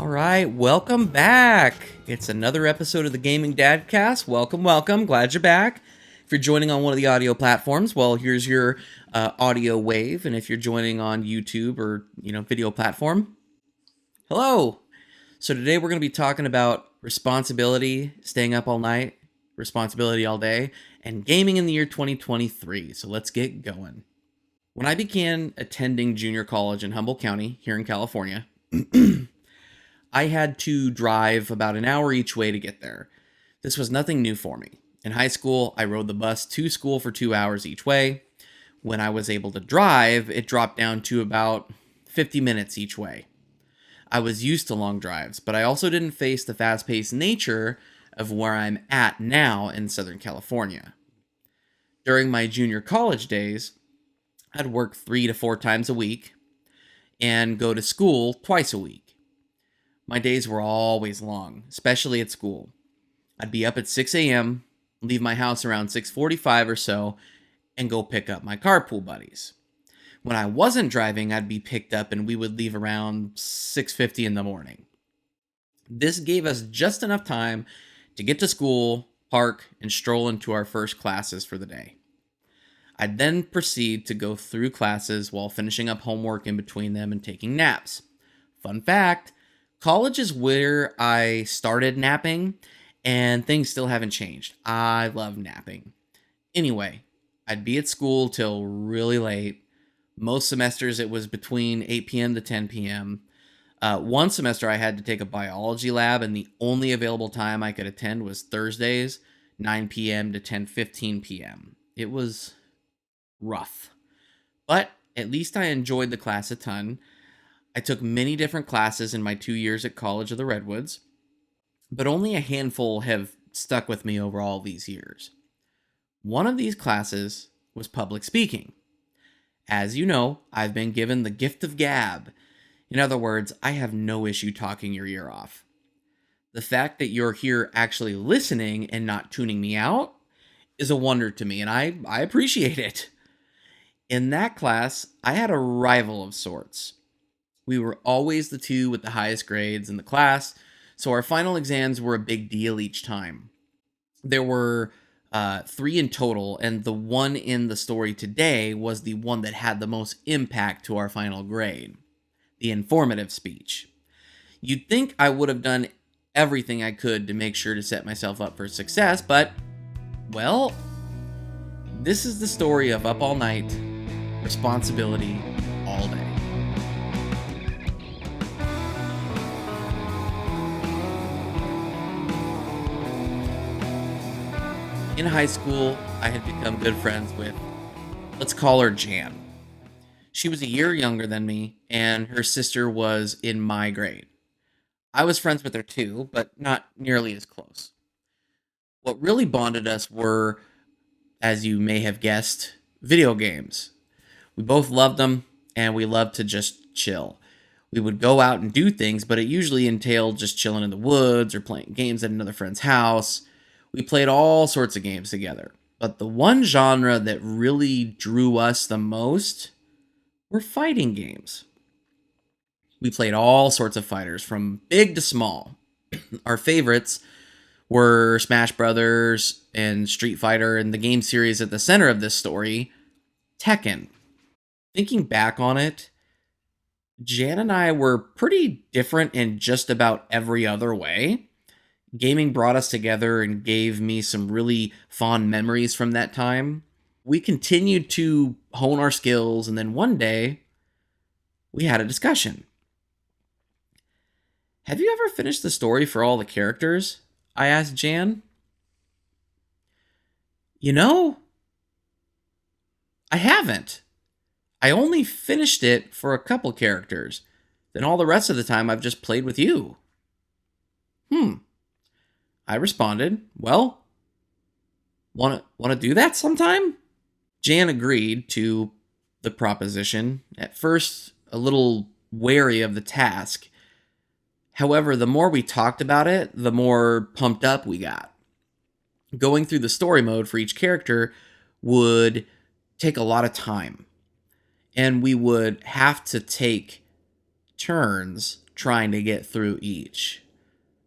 All right, welcome back. It's another episode of the Gaming Dadcast. Welcome. Glad you're back. If you're joining on one of the audio platforms, well, here's your audio wave. And if you're joining on YouTube or, video platform, hello. So today we're going to be talking about responsibility, staying up all night, responsibility all day, and gaming in the year 2023. So let's get going. When I began attending junior college in Humboldt County here in California, I had to drive about an hour each way to get there. This was nothing new for me. In high school, I rode the bus to school for 2 hours each way. When I was able to drive, it dropped down to about 50 minutes each way. I was used to long drives, but I also didn't face the fast-paced nature of where I'm at now in Southern California. During my junior college days, I'd work 3 to 4 times a week and go to school twice a week. My days were always long, especially at school. I'd be up at 6 a.m., leave my house around 6:45 or so, and go pick up my carpool buddies. When I wasn't driving, I'd be picked up and we would leave around 6:50 in the morning. This gave us just enough time to get to school, park, and stroll into our first classes for the day. I'd then proceed to go through classes while finishing up homework in between them and taking naps. Fun fact, college is where I started napping, and things still haven't changed. I love napping. Anyway, I'd be at school till really late. Most semesters it was between 8 p.m. to 10 p.m. One semester I had to take a biology lab, and the only available time I could attend was Thursdays, 9 p.m. to 10:15 p.m. It was rough, but at least I enjoyed the class a ton. I took many different classes in my 2 years at College of the Redwoods, but only a handful have stuck with me over all these years. One of these classes was public speaking. As you know, I've been given the gift of gab. In other words, I have no issue talking your ear off. The fact that you're here actually listening and not tuning me out is a wonder to me, and I appreciate it. In that class, I had a rival of sorts. We were always the two with the highest grades in the class, so our final exams were a big deal each time. There were 3 in total, and the one in the story today was the one that had the most impact to our final grade, the informative speech. You'd think I would have done everything I could to make sure to set myself up for success, but, well, this is the story of up all night, responsibility all day. In high school, I had become good friends with, let's call her Jan. She was a year younger than me, and her sister was in my grade. I was friends with her too, but not nearly as close. What really bonded us were, as you may have guessed, video games. We both loved them, and we loved to just chill. We would go out and do things, but it usually entailed just chilling in the woods or playing games at another friend's house. We played all sorts of games together, but the one genre that really drew us the most were fighting games. We played all sorts of fighters, from big to small. Our favorites were Smash Brothers and Street Fighter, and the game series at the center of this story, Tekken. Thinking back on it, Jan and I were pretty different in just about every other way. Gaming brought us together and gave me some really fond memories from that time. We continued to hone our skills, and then one day, we had a discussion. Have you ever finished the story for all the characters? I asked Jan. I haven't. I only finished it for a couple characters. Then all the rest of the time I've just played with you. I responded, well, want to do that sometime? Jan agreed to the proposition, at first a little wary of the task. However, the more we talked about it, the more pumped up we got. Going through the story mode for each character would take a lot of time, and we would have to take turns trying to get through each.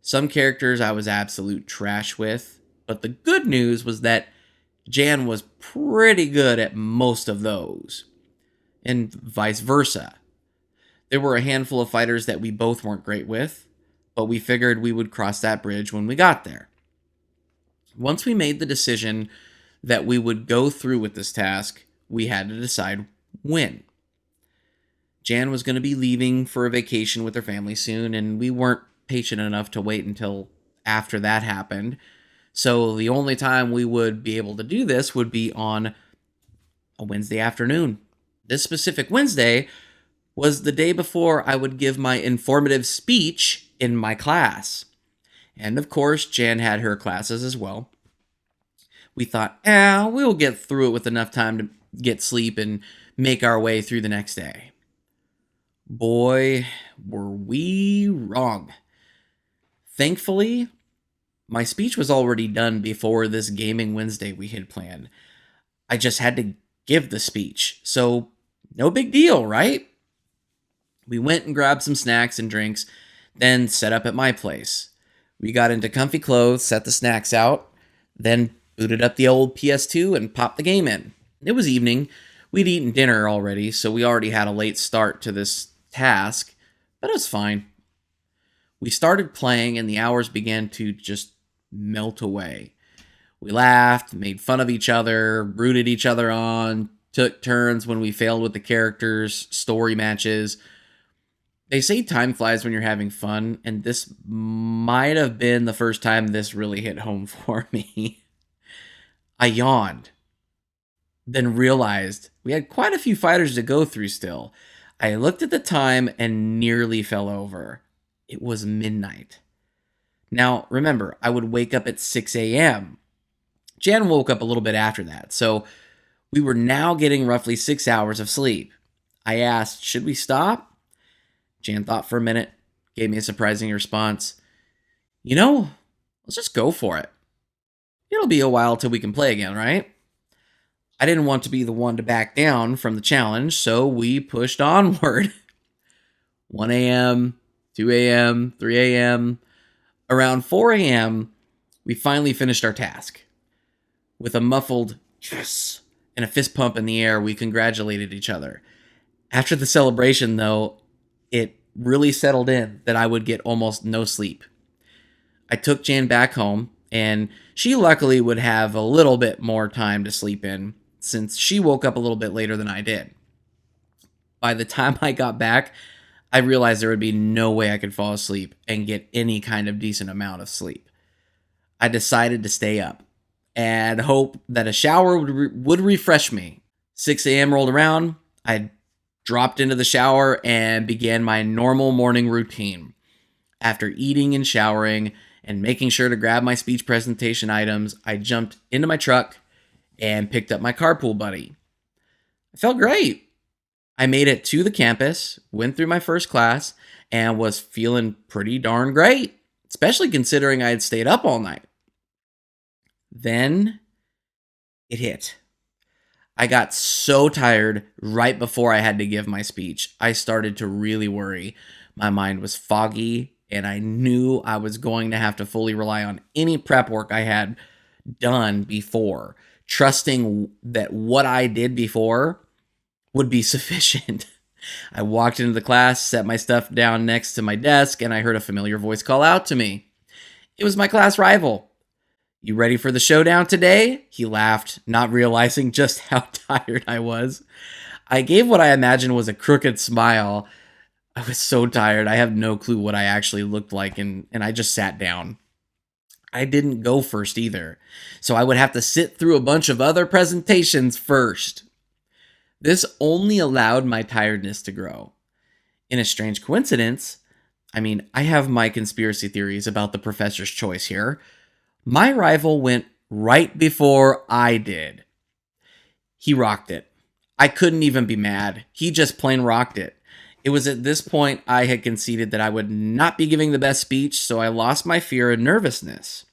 Some characters I was absolute trash with, but the good news was that Jan was pretty good at most of those, and vice versa. There were a handful of fighters that we both weren't great with, but we figured we would cross that bridge when we got there. Once we made the decision that we would go through with this task, we had to decide when. Jan was going to be leaving for a vacation with her family soon, and we weren't patient enough to wait until after that happened. So the only time we would be able to do this would be on a Wednesday afternoon. This specific Wednesday was the day before I would give my informative speech in my class. And of course, Jan had her classes as well. We thought, we'll get through it with enough time to get sleep and make our way through the next day. Boy, were we wrong. Thankfully, my speech was already done before this Gaming Wednesday we had planned. I just had to give the speech, so no big deal, right? We went and grabbed some snacks and drinks, then set up at my place. We got into comfy clothes, set the snacks out, then booted up the old PS2 and popped the game in. It was evening. We'd eaten dinner already, so we already had a late start to this task, but it was fine. We started playing and the hours began to just melt away. We laughed, made fun of each other, rooted each other on, took turns when we failed with the characters, story matches. They say time flies when you're having fun, and this might have been the first time this really hit home for me. I yawned, then realized we had quite a few fighters to go through still. I looked at the time and nearly fell over. It was midnight. Now, remember, I would wake up at 6 a.m. Jan woke up a little bit after that, so we were now getting roughly 6 hours of sleep. I asked, should we stop? Jan thought for a minute, gave me a surprising response. Let's just go for it. It'll be a while till we can play again, right? I didn't want to be the one to back down from the challenge, so we pushed onward. 1 a.m., 2 a.m., 3 a.m. Around 4 a.m., we finally finished our task. With a muffled yes and a fist pump in the air, we congratulated each other. After the celebration, though, it really settled in that I would get almost no sleep. I took Jan back home, and she luckily would have a little bit more time to sleep in, since she woke up a little bit later than I did. By the time I got back, I realized there would be no way I could fall asleep and get any kind of decent amount of sleep. I decided to stay up and hope that a shower would refresh me. 6 a.m. rolled around, I dropped into the shower and began my normal morning routine. After eating and showering and making sure to grab my speech presentation items, I jumped into my truck and picked up my carpool buddy. I felt great. I made it to the campus, went through my first class, and was feeling pretty darn great, especially considering I had stayed up all night. Then it hit. I got so tired right before I had to give my speech. I started to really worry. My mind was foggy, and I knew I was going to have to fully rely on any prep work I had done before, trusting that what I did before would be sufficient. I walked into the class, set my stuff down next to my desk, and I heard a familiar voice call out to me. It was my class rival. "You ready for the showdown today?" He laughed, not realizing just how tired I was. I gave what I imagined was a crooked smile. I was so tired, I have no clue what I actually looked like, and I just sat down. I didn't go first either, so I would have to sit through a bunch of other presentations first. This only allowed my tiredness to grow. In a strange coincidence, I have my conspiracy theories about the professor's choice here. My rival went right before I did. He rocked it. I couldn't even be mad. He just plain rocked it. It was at this point I had conceded that I would not be giving the best speech, so I lost my fear and nervousness.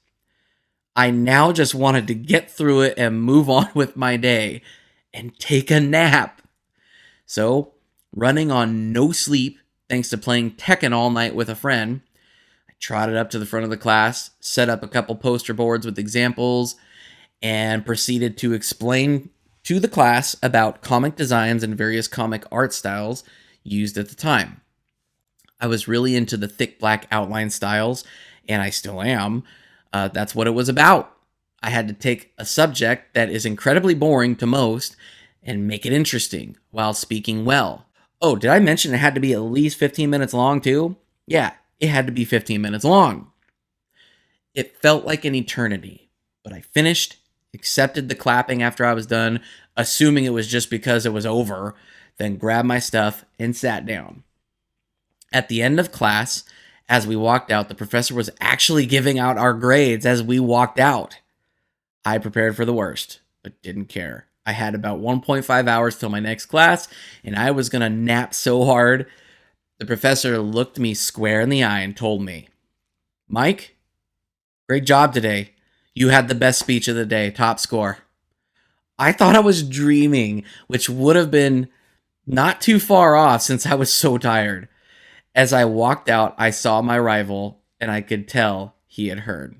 I now just wanted to get through it and move on with my day and take a nap. So, running on no sleep thanks to playing Tekken all night with a friend. I trotted up to the front of the class, set up a couple poster boards with examples, and proceeded to explain to the class about comic designs and various comic art styles used at the time. I was really into the thick black outline styles, and I still am. That's what it was about. I had to take a subject that is incredibly boring to most and make it interesting while speaking well. Oh, did I mention it had to be at least 15 minutes long too? Yeah, it had to be 15 minutes long. It felt like an eternity, but I finished, accepted the clapping after I was done, assuming it was just because it was over, then grabbed my stuff and sat down. At the end of class, as we walked out, the professor was actually giving out our grades as we walked out. I prepared for the worst, but didn't care. I had about 1.5 hours till my next class, and I was going to nap so hard. The professor looked me square in the eye and told me, "Mike, great job today. You had the best speech of the day, top score." I thought I was dreaming, which would have been not too far off since I was so tired. As I walked out, I saw my rival, and I could tell he had heard.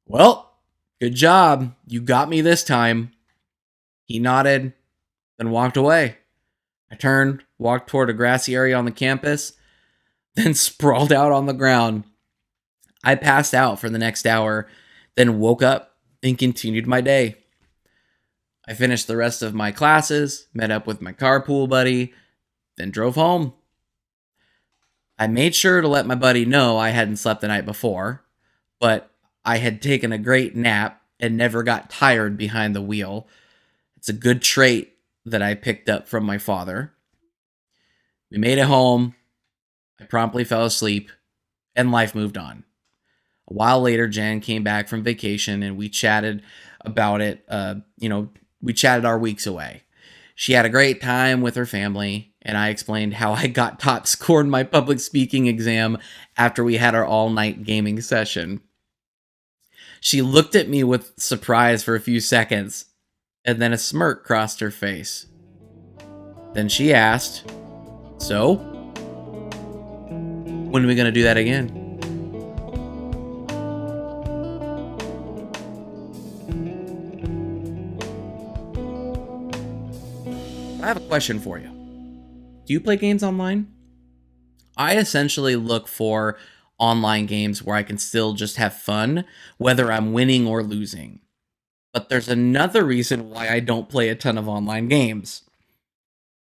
"Well, good job. You got me this time." He nodded, then walked away. I turned, walked toward a grassy area on the campus, then sprawled out on the ground. I passed out for the next hour, then woke up and continued my day. I finished the rest of my classes, met up with my carpool buddy, then drove home. I made sure to let my buddy know I hadn't slept the night before, but I had taken a great nap and never got tired behind the wheel. It's a good trait that I picked up from my father. We made it home. I promptly fell asleep, and life moved on. A while later, Jen came back from vacation, and we chatted about it. We chatted our weeks away. She had a great time with her family, and I explained how I got top score in my public speaking exam after we had our all-night gaming session. She looked at me with surprise for a few seconds, and then a smirk crossed her face. Then she asked, "So, when are we going to do that again?" I have a question for you. Do you play games online? I essentially look for online games where I can still just have fun, whether I'm winning or losing. But there's another reason why I don't play a ton of online games.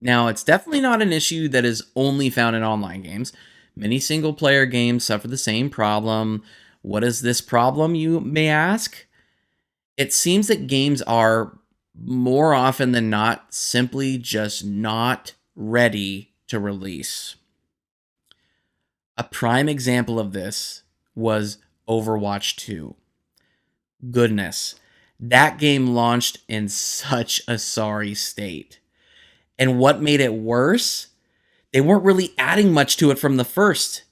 Now, it's definitely not an issue that is only found in online games. Many single-player games suffer the same problem. What is this problem, you may ask? It seems that games are, more often than not, simply just not ready to release. A prime example of this was Overwatch 2. Goodness, that game launched in such a sorry state. And what made it worse? They weren't really adding much to it from the first.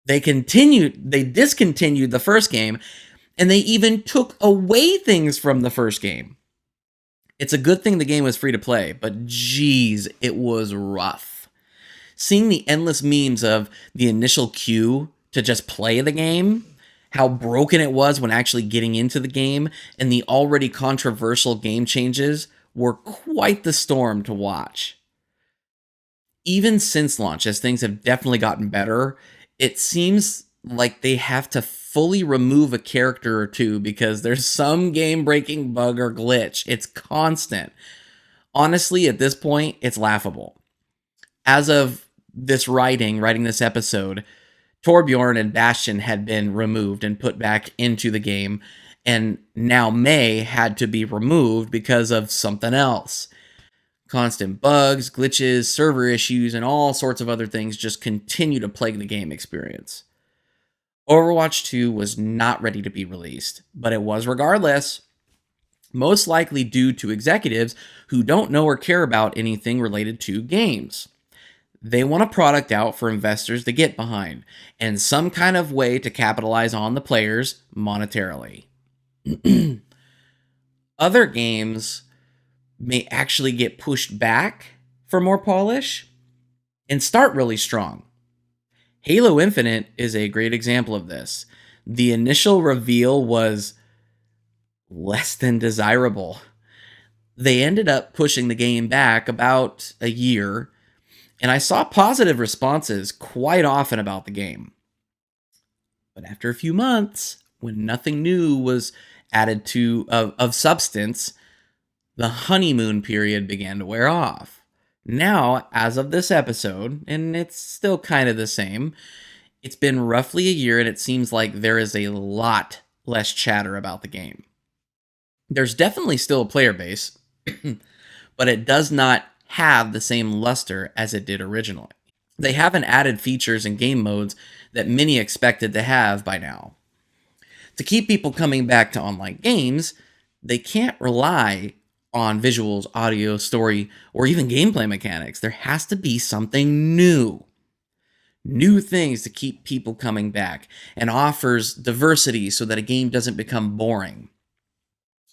They discontinued the first game, and they even took away things from the first game. It's a good thing the game was free to play, but geez, it was rough. Seeing the endless memes of the initial queue to just play the game, how broken it was when actually getting into the game, and the already controversial game changes were quite the storm to watch. Even since launch, as things have definitely gotten better, it seems like they have to fully remove a character or two because there's some game-breaking bug or glitch. It's constant. Honestly, at this point, it's laughable. As of this writing this episode, Torbjorn and Bastion had been removed and put back into the game, and now May had to be removed because of something else. Constant bugs, glitches, server issues, and all sorts of other things just continue to plague the game experience. Overwatch 2 was not ready to be released, but it was regardless, most likely due to executives who don't know or care about anything related to games. They want a product out for investors to get behind, and some kind of way to capitalize on the players monetarily. Other games may actually get pushed back for more polish. and start really strong. Halo Infinite is a great example of this. The initial reveal was less than desirable. They ended up pushing the game back about a year, and I saw positive responses quite often about the game. But after a few months, when nothing new was added to of substance, the honeymoon period began to wear off. Now, as of this episode, and it's still kind of the same, it's been roughly a year and it seems like there is a lot less chatter about the game. There's definitely still a player base, but it does not have the same luster as it did originally. They haven't added features and game modes that many expected to have by now. To keep people coming back to online games, they can't rely on visuals, audio, story, or even gameplay mechanics. There has to be something new. New things to keep people coming back and offers diversity so that a game doesn't become boring.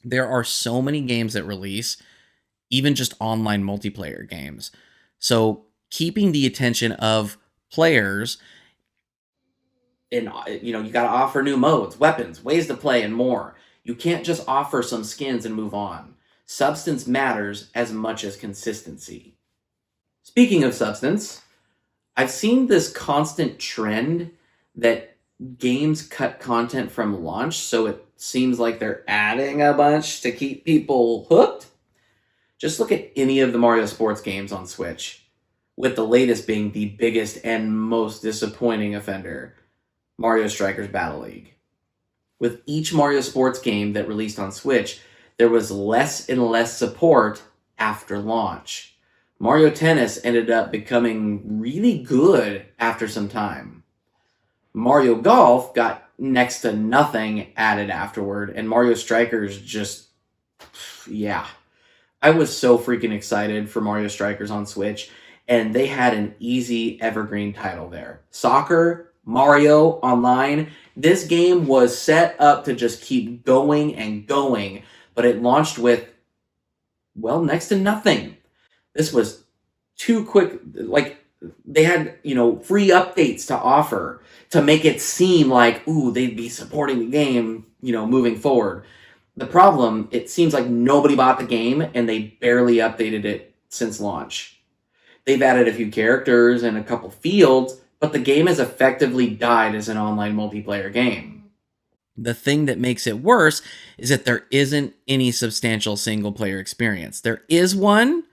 There are so many games that release, even just online multiplayer games. So keeping the attention of players, and you got to offer new modes, weapons, ways to play, and more. You can't just offer some skins and move on. Substance matters as much as consistency. Speaking of substance, I've seen this constant trend that games cut content from launch, so it seems like they're adding a bunch to keep people hooked. Just look at any of the Mario sports games on Switch, with the latest being the biggest and most disappointing offender, Mario Strikers Battle League. With each Mario sports game that released on Switch, there was less and less support after launch. Mario Tennis ended up becoming really good after some time. Mario Golf got next to nothing added afterward, and Mario Strikers just, yeah. I was so freaking excited for Mario Strikers on Switch, and they had an easy evergreen title there. Soccer, Mario Online, this game was set up to just keep going and going, but it launched with, well, next to nothing. This was too quick. Like, they had, free updates to offer to make it seem like, ooh, they'd be supporting the game, moving forward. The problem, it seems like nobody bought the game and they barely updated it since launch. They've added a few characters and a couple fields, but the game has effectively died as an online multiplayer game. The thing that makes it worse is that there isn't any substantial single-player experience. There is one,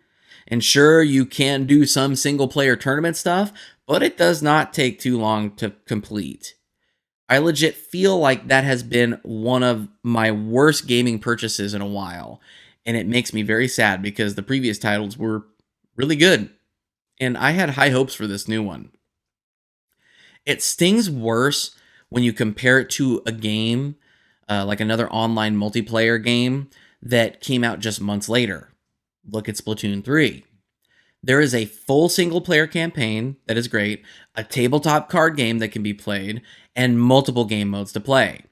and sure, you can do some single-player tournament stuff, but it does not take too long to complete. I legit feel like that has been one of my worst gaming purchases in a while, and it makes me very sad because the previous titles were really good, and I had high hopes for this new one. It stings worse when you compare it to a game, like another online multiplayer game that came out just months later. Look at Splatoon 3. There is a full single-player campaign that is great, a tabletop card game that can be played, and multiple game modes to play.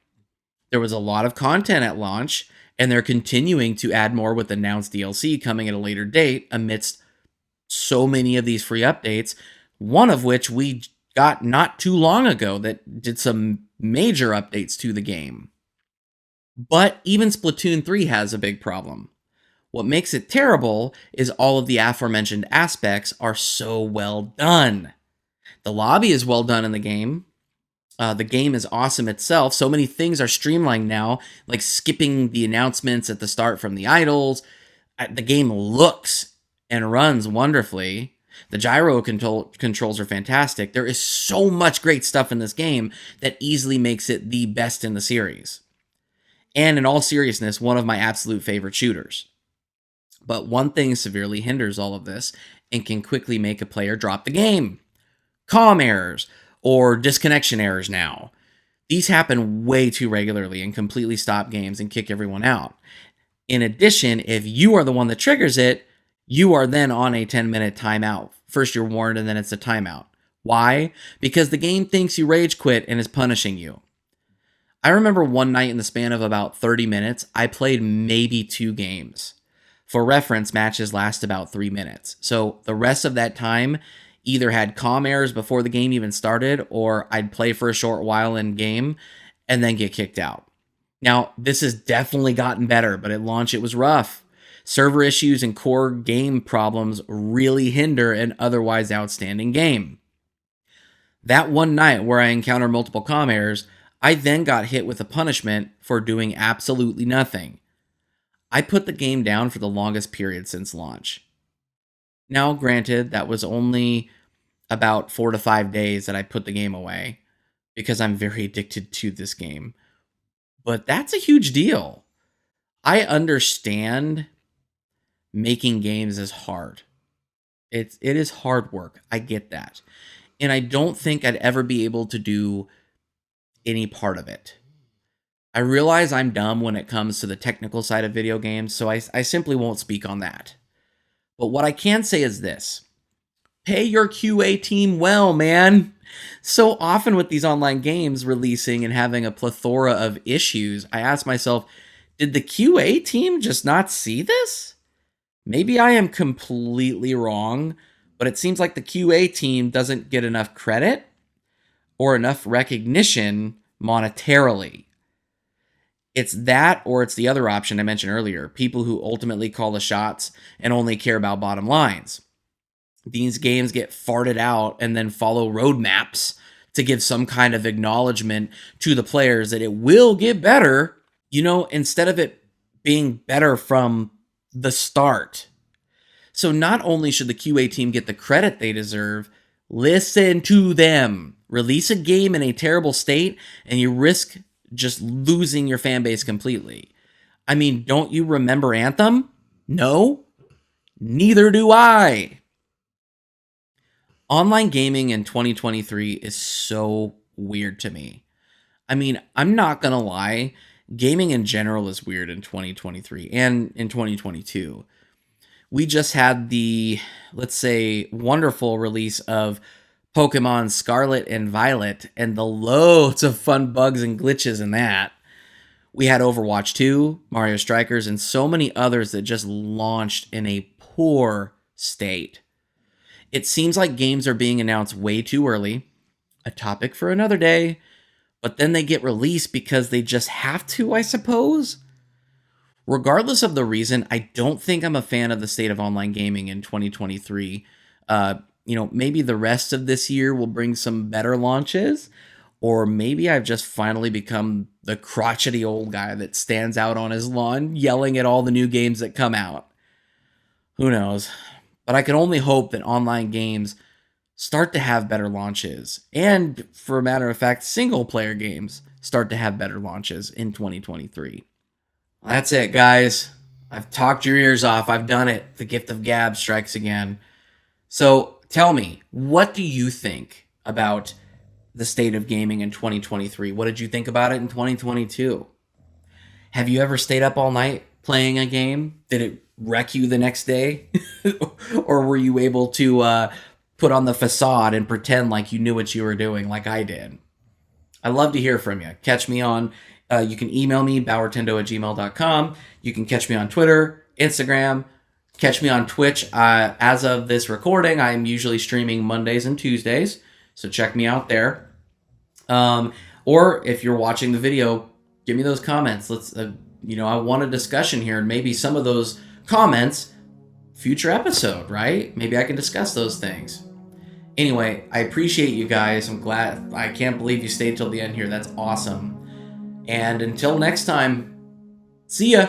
There was a lot of content at launch, and they're continuing to add more with announced DLC coming at a later date amidst so many of these free updates, one of which we got not too long ago that did some major updates to the game. But even Splatoon 3 has a big problem. What makes it terrible is all of the aforementioned aspects are so well done. The lobby is well done in the game. The game is awesome itself. So many things are streamlined now, like skipping the announcements at the start from the idols. The game looks and runs wonderfully. The gyro controls are fantastic. There is so much great stuff in this game that easily makes it the best in the series. And in all seriousness, one of my absolute favorite shooters. But one thing severely hinders all of this and can quickly make a player drop the game. COM errors or disconnection errors now. These happen way too regularly and completely stop games and kick everyone out. In addition, if you are the one that triggers it, you are then on a 10-minute timeout. First you're warned and then it's a timeout. Why? Because the game thinks you rage quit and is punishing you. I remember one night in the span of about 30 minutes, I played maybe 2 games. For reference, matches last about 3 minutes. So the rest of that time, either had comm errors before the game even started, or I'd play for a short while in game and then get kicked out. Now, this has definitely gotten better, but at launch it was rough. Server issues and core game problems really hinder an otherwise outstanding game. That one night where I encountered multiple comm errors, I then got hit with a punishment for doing absolutely nothing. I put the game down for the longest period since launch. Now, granted, that was only about 4 to 5 days that I put the game away because I'm very addicted to this game. But that's a huge deal. I understand making games is hard. It is hard work. I get that. And I don't think I'd ever be able to do any part of it. I realize I'm dumb when it comes to the technical side of video games, so I simply won't speak on that. But what I can say is this. Pay your QA team well, man. So often with these online games releasing and having a plethora of issues, I ask myself, did the QA team just not see this? Maybe I am completely wrong, but it seems like the QA team doesn't get enough credit or enough recognition monetarily. It's that, or it's the other option I mentioned earlier, people who ultimately call the shots and only care about bottom lines. These games get farted out and then follow roadmaps to give some kind of acknowledgement to the players that it will get better, instead of it being better from the start. So not only should the QA team get the credit they deserve, listen to them. Release a game in a terrible state and you risk just losing your fan base completely. I mean, don't you remember Anthem? No? Neither do I. Online gaming in 2023 is so weird to me. I mean, I'm not gonna lie, gaming in general is weird in 2023 and in 2022. We just had the, let's say, wonderful release of Pokemon Scarlet and Violet and the loads of fun bugs and glitches in that. We had Overwatch 2, Mario Strikers, and so many others that just launched in a poor state. It seems like games are being announced way too early, a topic for another day, but then they get released because they just have to, I suppose. Regardless of the reason, I don't think I'm a fan of the state of online gaming in 2023. Maybe the rest of this year will bring some better launches, or maybe I've just finally become the crotchety old guy that stands out on his lawn yelling at all the new games that come out. Who knows? But I can only hope that online games start to have better launches. And for a matter of fact, single player games start to have better launches in 2023. That's it, guys. I've talked your ears off. I've done it. The gift of gab strikes again. So tell me, what do you think about the state of gaming in 2023? What did you think about it in 2022? Have you ever stayed up all night playing a game? Did it wreck you the next day? Or were you able to put on the facade and pretend like you knew what you were doing like I did? I'd love to hear from you. Catch me on, you can email me, bowertendo@gmail.com. You can catch me on Twitter, Instagram, catch me on Twitch. As of this recording, I'm usually streaming Mondays and Tuesdays, so check me out there. Or if you're watching the video, give me those comments. Let's, I want a discussion here, and maybe some of those comments, future episode, right? Maybe I can discuss those things. Anyway, I appreciate you guys. I'm glad. I can't believe you stayed till the end here. That's awesome. And until next time, see ya.